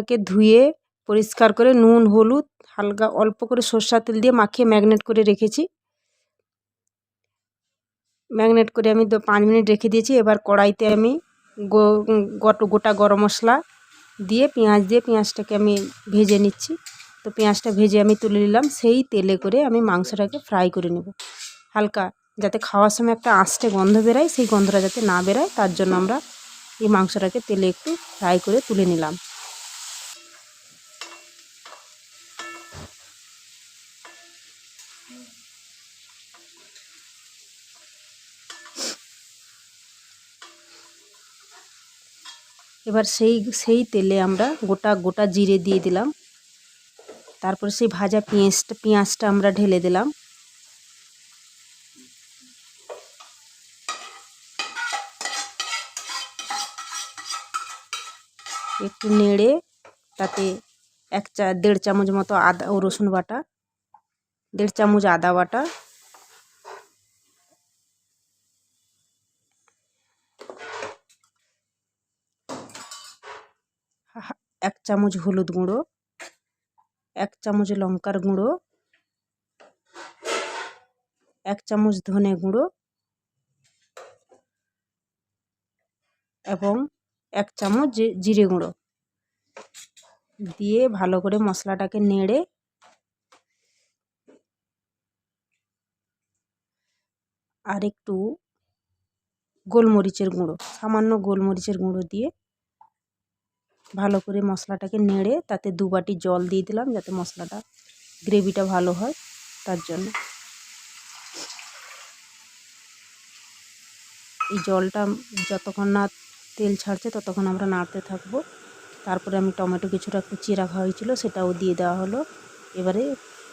মাংসটাকে ধুয়ে পরিষ্কার করে নুন হলুদ হালকা অল্প করে সরষের তেল দিয়ে মাখিয়ে ম্যাগনেট করে রেখেছি। ম্যাগনেট করে আমি 5 মিনিট রেখে দিয়েছি। এবার কড়াইতে আমি গোটা গরম মশলা দিয়ে পেঁয়াজ দিয়ে পেঁয়াজটাকে আমি ভেজে নিচ্ছি। তো পেঁয়াজটা ভেজে আমি তুলে নিলাম। সেই তেলে করে আমি মাংসটাকে ফ্রাই করে নেব হালকা, যাতে খাওয়ার সময় একটা আঁশটে গন্ধ বেরোয়, সেই গন্ধটা যাতে না বেরোয় তার জন্য আমরা এই মাংসটাকে তেলে একটু ফ্রাই করে তুলে নিলাম। এবার সেই তেলে আমরা গোটা জিরে দিয়ে দিলাম। তারপরে সেই ভাজা পেঁয়াজটা আমরা ঢেলে দিলাম। একটু নেড়ে তাতে 1.5 চামচ মতো আদা ও রসুন বাটা, 1.5 চামচ আদা বাটা, 1 চামচ হলুদ গুঁড়ো, 1 চামচ লঙ্কার গুঁড়ো, 1 চামচ ধনে গুঁড়ো এবং 1 চামচ জিরে গুঁড়ো দিয়ে ভালো করে মশলাটাকে নেড়ে আর একটু গোলমরিচের গুঁড়ো, সামান্য গোলমরিচের গুঁড়ো দিয়ে ভালো করে মশলাটাকে নেড়ে তাতে 2 বাটি জল দিয়ে দিলাম, যাতে মশলাটা গ্রেভিটা ভালো হয় তার জন্য। এই জলটা যতক্ষণ না তেল ছাড়ছে ততক্ষণ আমরা নাড়তে থাকবো। তারপরে আমি টমেটো কিছুটা একটু চিরা রাখা হয়েছিল সেটাও দিয়ে দেওয়া হলো। এবারে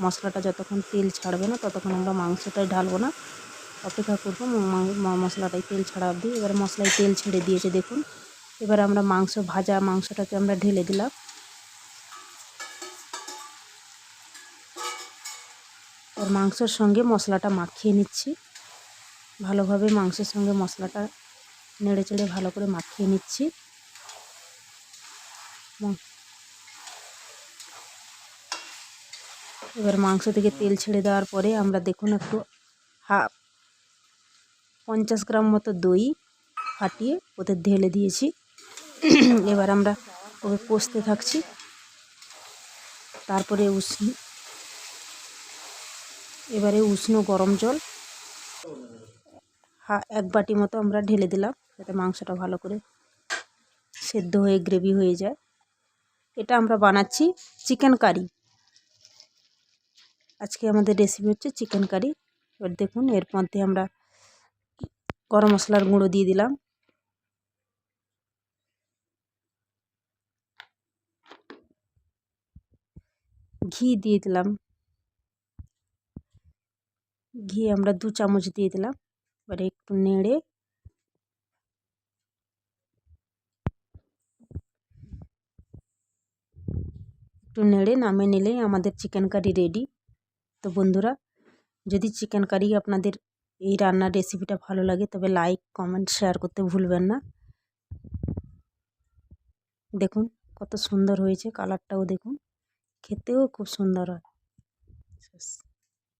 মশলাটা যতক্ষণ তেল ছাড়বে না ততক্ষণ আমরা মাংসটাই ঢালবো না, অপেক্ষা করবো মশলাটাই তেল ছাড়া অবধি। এবারে মশলায় তেল ছেড়ে দিয়েছে দেখুন। এবারে আমরা ভাজা মাংসটাকে আমরা ঢেলে দিলাম। আর মাংসের সঙ্গে মশলাটা মাখিয়ে নিচ্ছি ভালোভাবে, মাংসের সঙ্গে মশলাটা নেড়ে চেড়ে ভালো করে মাখিয়ে নিচ্ছি। এবার মাংস থেকে তেল ছেড়ে দেওয়ার পরে আমরা দেখুন একটু 50 গ্রাম মতো দই ফাটিয়ে ওতে ঢেলে দিয়েছি। এবার আমরা ওকে কষতে থাকছি। তারপরে এবারে উষ্ণ গরম জল 1 বাটি মতো আমরা ঢেলে দিলাম, যাতে মাংসটা ভালো করে সেদ্ধ হয়ে গ্রেভি হয়ে যায়। এটা আমরা বানাচ্ছি চিকেন কারি। আজকে আমাদের রেসিপি হচ্ছে চিকেন কারি। এবার দেখুন এর মধ্যে আমরা গরম মশলার গুঁড়ো দিয়ে দিলাম, ঘি দিয়ে দিলাম, ঘি আমরা 2 চামচ দিয়ে দিলাম। এবারে একটু নেড়ে নামিয়ে নিলেই আমাদের চিকেন কারি রেডি। তো বন্ধুরা, যদি চিকেন কারি আপনাদের এই রান্নার রেসিপিটা ভালো লাগে তবে লাইক কমেন্ট শেয়ার করতে ভুলবেন না। দেখুন কত সুন্দর হয়েছে, কালারটাও দেখুন, খেতেও খুব সুন্দর হয়।